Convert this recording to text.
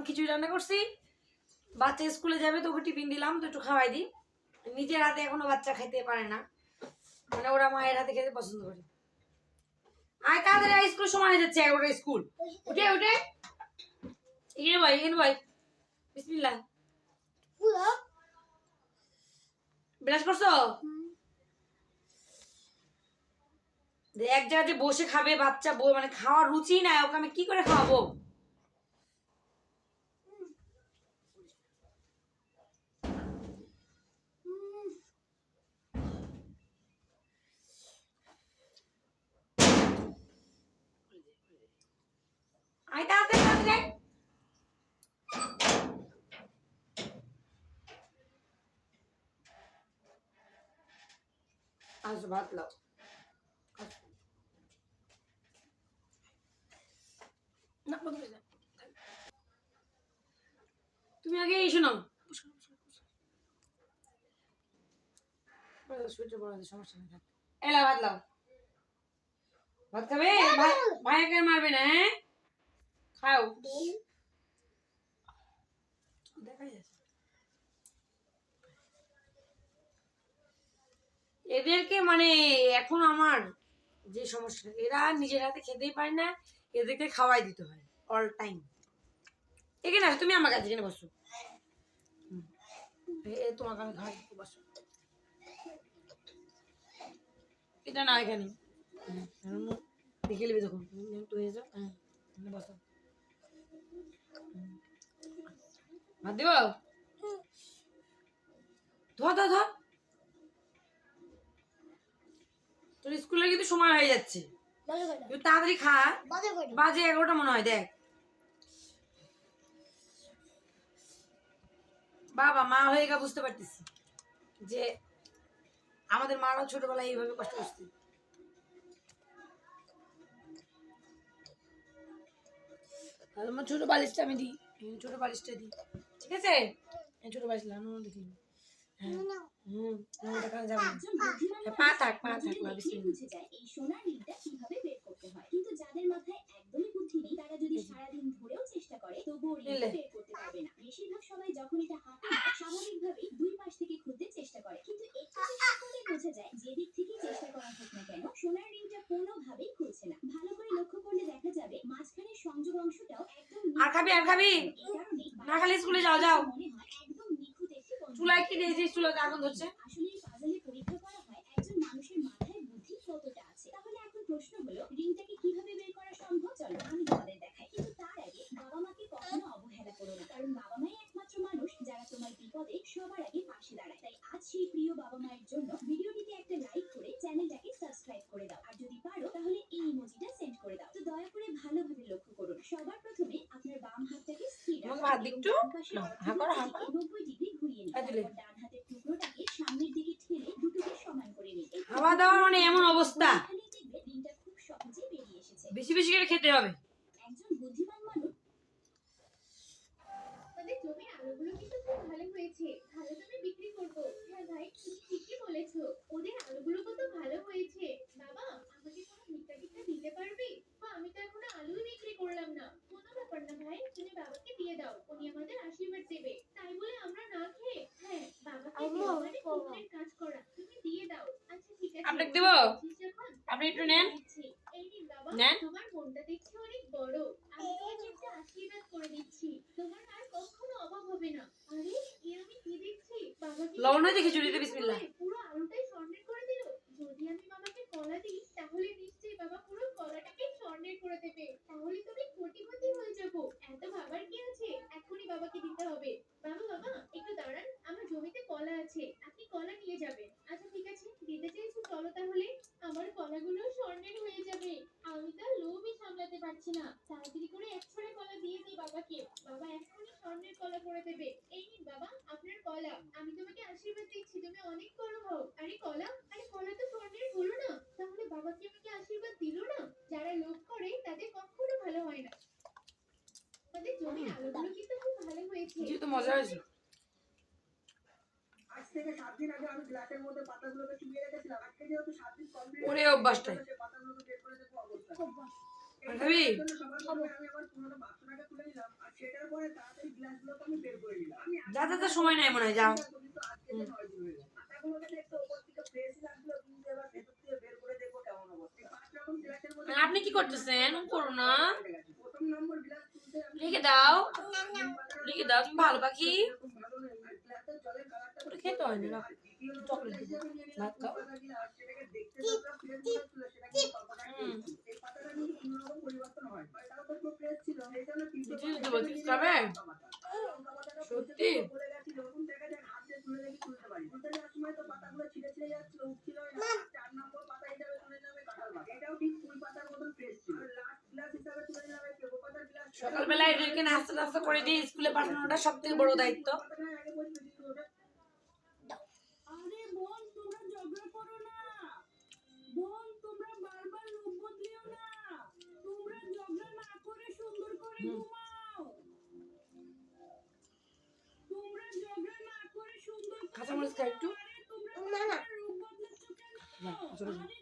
খিচুড়ি রান্না করছি, বাচ্চা স্কুলে যাবে তো ওকে টিফিন দিলাম, তো একটু খাওয়াই দিই। নিজের হাতে এখনো বাচ্চা খাইতে পারে না, মানে ওরা মায়ের হাতে খেতে পছন্দ করে। আয় তাড়াতাড়ি, স্কুল সময় হয়ে যাচ্ছে, 11টা স্কুল। উঠে উঠে এখানে ভাই, এখানে ভাই, বিসমিল্লাহ। ব্রাশ করছো? এক জায়গাতে বসে খাবে বাচ্চা, মানে খাওয়ার রুচি নাই, ওকে আমি কি করে খাওয়াবো? আয় তাড়াতাড়ি তাড়াতাড়ি। আসো ভাত লাও। না তুমি আগে এসো না, সমস্যা নেই। এলা ভাত লাও, ভাত খাবে? ভাইয়াকে মারবে না, হ্যাঁ? খাও। দেখাই যাচ্ছে এদেরকে, মানে এখন আমার যে সমস্যা, এরা নিজের হাতে খেতেই পারে না, এদেরকে খাওয়াই দিতে হয় অল টাইম। এখানে আসো, তুমি আমার কাছে এখানে বসো, তোমাকে আমি খাওয়াই দিতে, বসো। এটা না এখানে দেখে নিবি তখন, একটু হয়ে যাও। হ্যাঁ বসো, ভাত দিব, ধর ধর ধর। তোর স্কুলে কিন্তু সময় হয়ে যাচ্ছে, তাড়াতাড়ি খা। বাজে 11টা মনে হয়, দেখ। বাবা মা হয়ে গা বুঝতে পারতেছি যে আমাদের মারা ছোটবেলায় এইভাবে কষ্ট করছে। আমার ছোট বালিশটা আমি দিই, ছোট বালিশটা দিই, ঠিক আছে? ছোট বালিশ লানো দেখি। দেখা যাবে পা থাক পা থাক না, বুঝে যায় এই সোনার রিংটা কিভাবে বের করতে হয়। কিন্তু যাদের মাথায় একদমই বুদ্ধি নেই, তারা যদি সারাদিন ধরেও চেষ্টা করে তবুও রিংটা বের করতে পারবে না। বেশিরভাগ সময় যখন এটা হাতে হয়, স্বাভাবিকভাবেই দুই পাশ থেকে খুলতে চেষ্টা করে, কিন্তু একটু চেষ্টা করলে বোঝা যায় যে দিক থেকে চেষ্টা করা হোক না কেন, সোনার রিংটা কোনোভাবেই খুলছে না। ভালো করে লক্ষ্য করলে দেখা যাবে মাঝখানে সংযোগ অংশটাও একদম। আর খাবি আর খাবি না, খালি স্কুলে যাও যাও। একদম নিখুঁত একটি চুলায় কি দিয়েছিস? চুলাতে আগুন ধরছে। আসলে এই পাজলে পরীক্ষা করা হয় একজন মানুষের মাথায় বুদ্ধি কতটা আছে। তাহলে এখন প্রশ্ন হলো, রিংটাকে কিভাবে বের করা সম্ভব? চলো আমি তোমাদের দেখাই। কিন্তু তার আগে বাবা মাকে কখনো অবহেলা করো না, কারণ বাবা মাই একমাত্র মানুষ যারা তোমার বিপদে সবার আগে পাশে দাঁড়ায়। তাই আজ সেই প্রিয় বাবা মায়ের জন্য ভিডিওটিতে একটা লাইক করে চ্যানেলটাকে সাবস্ক্রাইব করে দাও, আর যদি পারো তাহলে এই ইমোজিটা সেন্ড করে দাও। তো দয়া করে ভালোভাবে লক্ষ্য করুন। সবার প্রথমে আপনার বাম হাতটাকে স্থির রাখুন, ডান পাশে 90 ডিগ্রি ঘুরিয়ে নিন, তারপর ডান হাতের টুকরোটাকে সামনের দিকে ঠেলে দুটোকে সমান করে নিন। খাওয়া দাওয়ার মানে এমন অবস্থা, রিংটা খুব সহজেই বেরিয়ে এসেছে। বেশি বেশি করে খেতে হবে। একজন বুদ্ধিমান মানুষ। আমাদের জমির আলুগুলো কিন্তু খুব ভালো হয়েছে, ভালো দামে বিক্রি করব। হ্যাঁ ভাই, তুমি ঠিকই বলেছো, ওদের আলুগুলো কত ভালো হয়েছে। বাবা, আমাকে কোনো ভিক্ষা টিক্ষা দিতে পারবে? আমি তো এখনো আলুই বিক্রি করলাম না। কোনো ব্যাপার না ভাই, তুমি বাবাকে দিয়ে দাও, উনি আমাদের আশীর্বাদ দেবে। তাই বলে আমরা না খেয়ে? হ্যাঁ, বাবাকে দেওয়া মানে পুণ্যের কাজ করা, তুমি দিয়ে দাও। আচ্ছা ঠিক আছে, আপনাকে দেব, আপনি একটু নেন। এই নিন বাবা, তোমার মনটা দেখছি অনেক বড়, আমি তোমাকে একটা আশীর্বাদ করে দিচ্ছি, তোমার আর কখনো অভাব হবে না। আরে এ আমি কি দেখছি, বাবাকে লবণ হয়ে দেখি চুরিতে, বিসমিল্লাহ। পুরো আলুটাই স্বর্ণের করে দিল। যদি আমি বাবাকে কলা দিই তাহলে নিশ্চয়ই বাবা পুরো কলাটাকে স্বর্ণের করে দেবে, তাহলে তুমি কোটিপতি হয়ে যাবো। এত ভাবার কি আছে, এখনই বাবাকে দিতে হবে। বাবা বাবা একটু দাঁড়ান, আমার জমিতে কলা আছে, আপনি কলা নিয়ে যাবেন। আচ্ছা ঠিক আছে, দিতে চাইছো, চলো তাহলে। আমার কলাগুলো স্বর্ণের হয়ে যাবে, আমি তো লোভই সামলাতে পারছি না, তাড়াতাড়ি করে এক ছড়া কলা দিয়ে দিই বাবাকে, বাবা এখনই স্বর্ণের কলা করে দেবে। এই নিন বাবা আপনার কলা, আমি তোমাকে আশীর্বাদ দিচ্ছি, তুমি অনেক বড় হও। আরে কলা, আরে কলা তো স্বর্ণের হলো না, তাহলে বাবা কি আমাকে আশীর্বাদ দিল না? যারা লোভ করে তাদের কখনো ভালো হয় না। আমাদের জমির আলুগুলো কিন্তু খুব ভালো হয়েছে, তো মজা হয়েছে। আজ থেকে 7 দিন আগে আমি গ্লাসের মধ্যে পাতাগুলোকে চুবিয়ে রেখেছিলাম, আজকে যেহেতু 7 দিন কমপ্লিট, ওরে অভ্যাসটাই পাতাগুলোকে বের করে দেবো অবস্থা। খাবি? যা যা যা, সময় নাই মনে হয়, যাও। আপনি কি করতেছেন? করো না, লিখে দাও, লিখে দাও। তুমি ভালো পাখি, ওটা খেতে হয় না, রাখো। চকলেট দিব, ভাত খাও। চিপস দেবো, চিপস খাবে? সত্যি? সকালবেলায় এদেরকে নাস্তা টাস্তা করে দিয়ে স্কুলে পাঠানোটা সব থেকে বড় দায়িত্ব। আরে বোন, তোমরা ঝগড়া করো না। বোন, তোমরা বারবার রূপ বদলিও না। তোমরা ঝগড়া না করে সুন্দর করে ঘুমাও। তোমরা ঝগড়া না করে সুন্দর করে কাঁচামরিচ খাই একটু। আরে তোমরা বারবার রূপ বদলাচ্ছ কেন? না, চলো। আরে